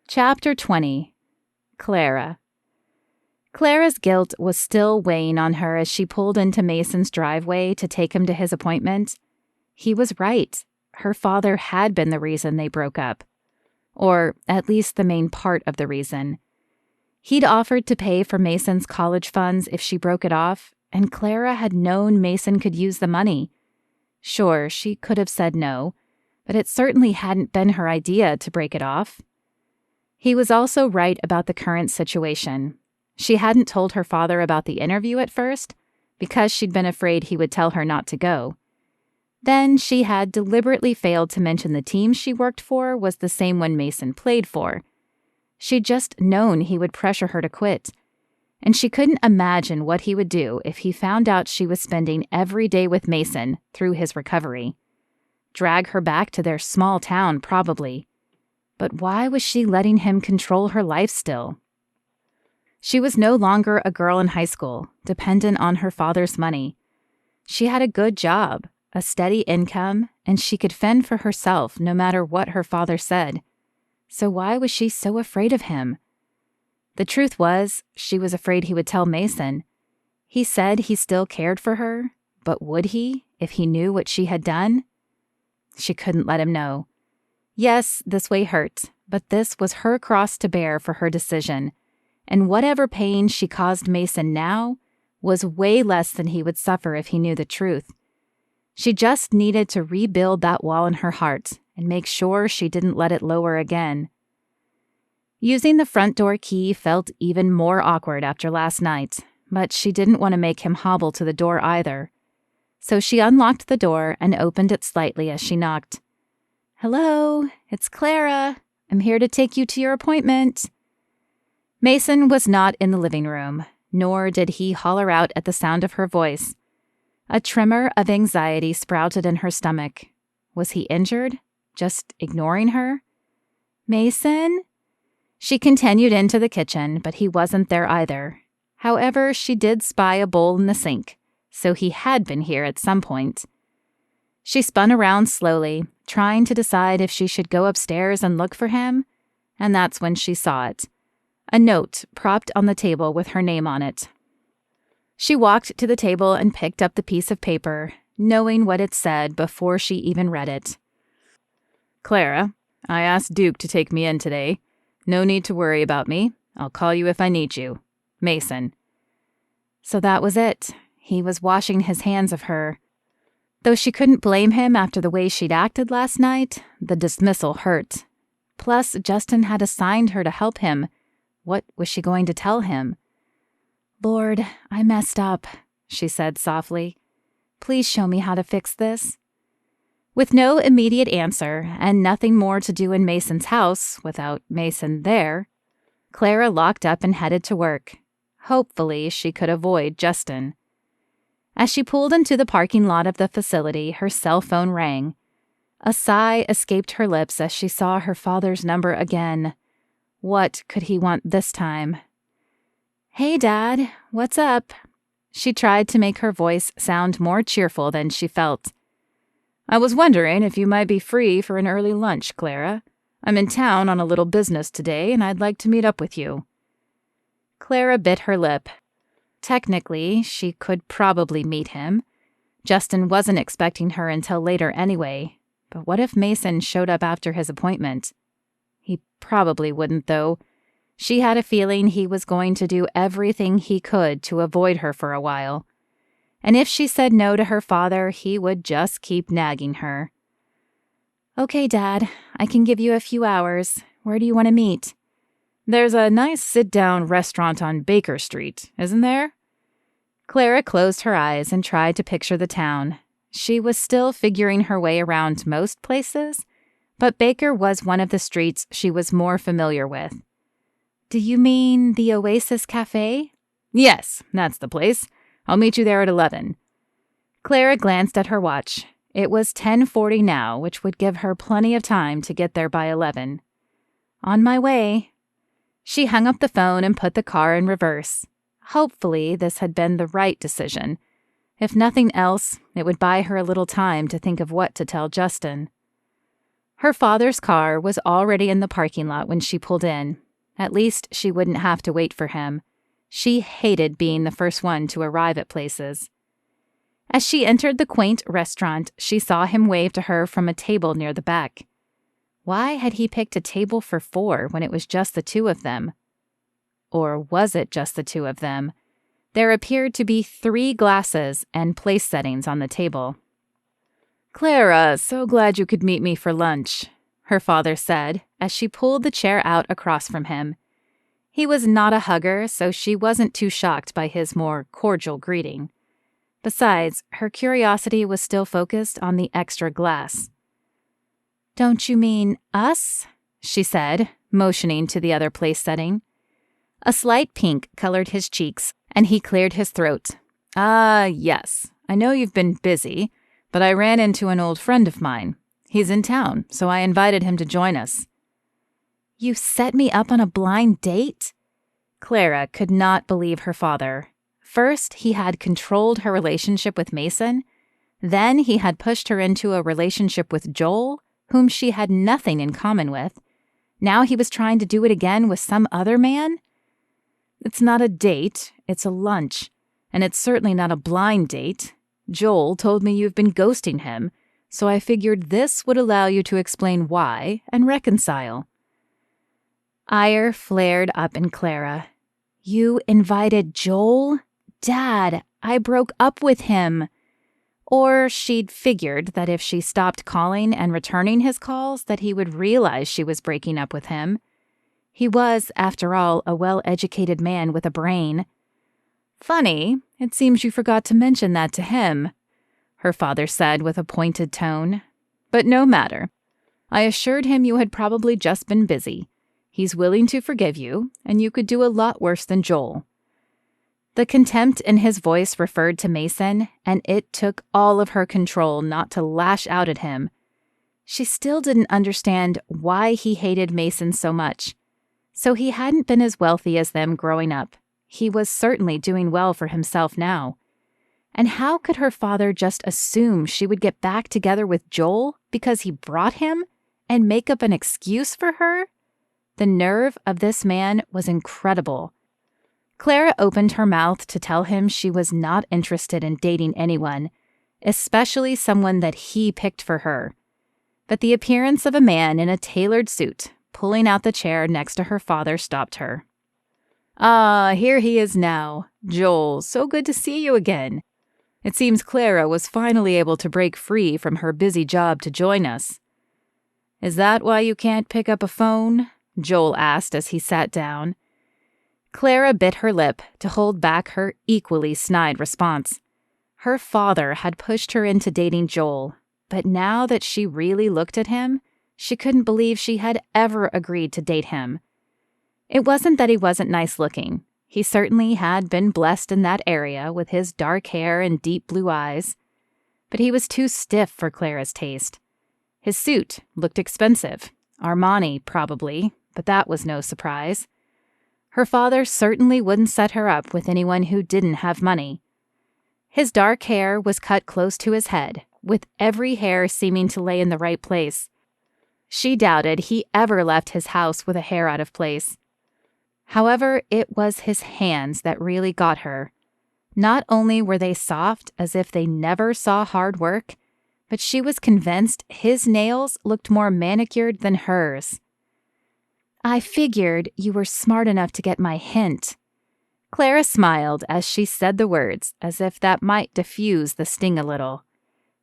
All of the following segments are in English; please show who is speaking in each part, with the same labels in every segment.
Speaker 1: Chapter 20. Clara. Clara's guilt was still weighing on her as she pulled into Mason's driveway to take him to his appointment. He was right. Her father had been the reason they broke up. Or at least the main part of the reason. He'd offered to pay for Mason's college funds if she broke it off, and Clara had known Mason could use the money. Sure, she could have said no, but it certainly hadn't been her idea to break it off. He was also right about the current situation. She hadn't told her father about the interview at first, because she'd been afraid he would tell her not to go. Then she had deliberately failed to mention the team she worked for was the same one Mason played for. She'd just known he would pressure her to quit, and she couldn't imagine what he would do if he found out she was spending every day with Mason through his recovery. Drag her back to their small town, probably. But why was she letting him control her life still? She was no longer a girl in high school, dependent on her father's money. She had a good job, a steady income, and she could fend for herself no matter what her father said. So why was she so afraid of him? The truth was, she was afraid he would tell Mason. He said he still cared for her, but would he, if he knew what she had done? She couldn't let him know. Yes, this way hurt, but this was her cross to bear for her decision, and whatever pain she caused Mason now was way less than he would suffer if he knew the truth. She just needed to rebuild that wall in her heart and make sure she didn't let it lower again. Using the front door key felt even more awkward after last night, but she didn't want to make him hobble to the door either. So she unlocked the door and opened it slightly as she knocked. "Hello, it's Clara. I'm here to take you to your appointment." Mason was not in the living room, nor did he holler out at the sound of her voice. A tremor of anxiety sprouted in her stomach. Was he injured? Just ignoring her? "Mason?" She continued into the kitchen, but he wasn't there either. However, she did spy a bowl in the sink, so he had been here at some point. She spun around slowly, trying to decide if she should go upstairs and look for him, and that's when she saw it. A note propped on the table with her name on it. She walked to the table and picked up the piece of paper, knowing what it said before she even read it. "Clara, I asked Duke to take me in today. No need to worry about me. I'll call you if I need you. Mason." So that was it. He was washing his hands of her. Though she couldn't blame him after the way she'd acted last night, the dismissal hurt. Plus, Justin had assigned her to help him. What was she going to tell him? "Lord, I messed up," she said softly. "Please show me how to fix this." With no immediate answer and nothing more to do in Mason's house without Mason there, Clara locked up and headed to work. Hopefully, she could avoid Justin. As she pulled into the parking lot of the facility, her cell phone rang. A sigh escaped her lips as she saw her father's number again. What could he want this time? "Hey, Dad, what's up?" She tried to make her voice sound more cheerful than she felt. "I was wondering if you might be free for an early lunch, Clara. I'm in town on a little business today, and I'd like to meet up with you." Clara bit her lip. Technically, she could probably meet him. Justin wasn't expecting her until later anyway, but what if Mason showed up after his appointment? He probably wouldn't, though. She had a feeling he was going to do everything he could to avoid her for a while. And if she said no to her father, he would just keep nagging her. "Okay, Dad, I can give you a few hours. Where do you want to meet?" "There's a nice sit-down restaurant on Baker Street, isn't there?" Clara closed her eyes and tried to picture the town. She was still figuring her way around most places, but Baker was one of the streets she was more familiar with. "Do you mean the Oasis Cafe?" "Yes, that's the place. I'll meet you there at 11. Clara glanced at her watch. It was 10:40 now, which would give her plenty of time to get there by 11. "On my way." She hung up the phone and put the car in reverse. Hopefully, this had been the right decision. If nothing else, it would buy her a little time to think of what to tell Justin. Her father's car was already in the parking lot when she pulled in. At least she wouldn't have to wait for him. She hated being the first one to arrive at places. As she entered the quaint restaurant, she saw him wave to her from a table near the back. Why had he picked a table for 4 when it was just the 2 of them? Or was it just the 2 of them? There appeared to be 3 glasses and place settings on the table. "Clara, so glad you could meet me for lunch," her father said as she pulled the chair out across from him. He was not a hugger, so she wasn't too shocked by his more cordial greeting. Besides, her curiosity was still focused on the extra glass. "Don't you mean us?" she said, motioning to the other place setting. A slight pink colored his cheeks, and he cleared his throat. Yes. I know you've been busy, but I ran into an old friend of mine. He's in town, so I invited him to join us." "You set me up on a blind date?" Clara could not believe her father. First, he had controlled her relationship with Mason. Then he had pushed her into a relationship with Joel, whom she had nothing in common with. Now he was trying to do it again with some other man? "It's not a date, it's a lunch. And it's certainly not a blind date. Joel told me you've been ghosting him, so I figured this would allow you to explain why and reconcile." Ire flared up in Clara. "You invited Joel? Dad, I broke up with him." Or she'd figured that if she stopped calling and returning his calls, that he would realize she was breaking up with him. He was, after all, a well-educated man with a brain. "Funny, it seems you forgot to mention that to him," her father said with a pointed tone. "But no matter. I assured him you had probably just been busy. He's willing to forgive you, and you could do a lot worse than Joel." The contempt in his voice referred to Mason, and it took all of her control not to lash out at him. She still didn't understand why he hated Mason so much. So he hadn't been as wealthy as them growing up. He was certainly doing well for himself now. And how could her father just assume she would get back together with Joel because he brought him and make up an excuse for her? The nerve of this man was incredible. Clara opened her mouth to tell him she was not interested in dating anyone, especially someone that he picked for her. But the appearance of a man in a tailored suit, pulling out the chair next to her father, stopped her. Here he is now. Joel, so good to see you again. It seems Clara was finally able to break free from her busy job to join us." "Is that why you can't pick up a phone?" Joel asked as he sat down. Clara bit her lip to hold back her equally snide response. Her father had pushed her into dating Joel, but now that she really looked at him, she couldn't believe she had ever agreed to date him. It wasn't that he wasn't nice looking. He certainly had been blessed in that area with his dark hair and deep blue eyes. But he was too stiff for Clara's taste. His suit looked expensive. Armani, probably, but that was no surprise. Her father certainly wouldn't set her up with anyone who didn't have money. His dark hair was cut close to his head, with every hair seeming to lay in the right place. She doubted he ever left his house with a hair out of place. However, it was his hands that really got her. Not only were they soft, as if they never saw hard work, but she was convinced his nails looked more manicured than hers. "I figured you were smart enough to get my hint." Clara smiled as she said the words, as if that might diffuse the sting a little.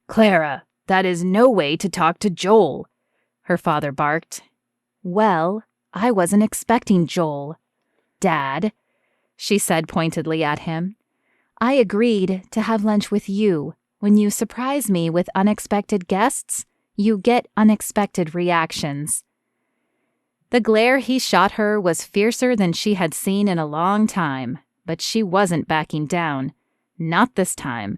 Speaker 1: "Clara, that is no way to talk to Joel," her father barked. "Well, I wasn't expecting Joel, Dad," she said pointedly at him. "I agreed to have lunch with you. When you surprise me with unexpected guests, you get unexpected reactions." The glare he shot her was fiercer than she had seen in a long time, but she wasn't backing down. Not this time.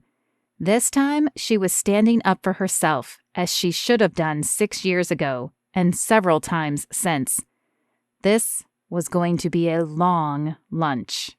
Speaker 1: This time, she was standing up for herself, as she should have done 6 years ago, and several times since. This was going to be a long lunch.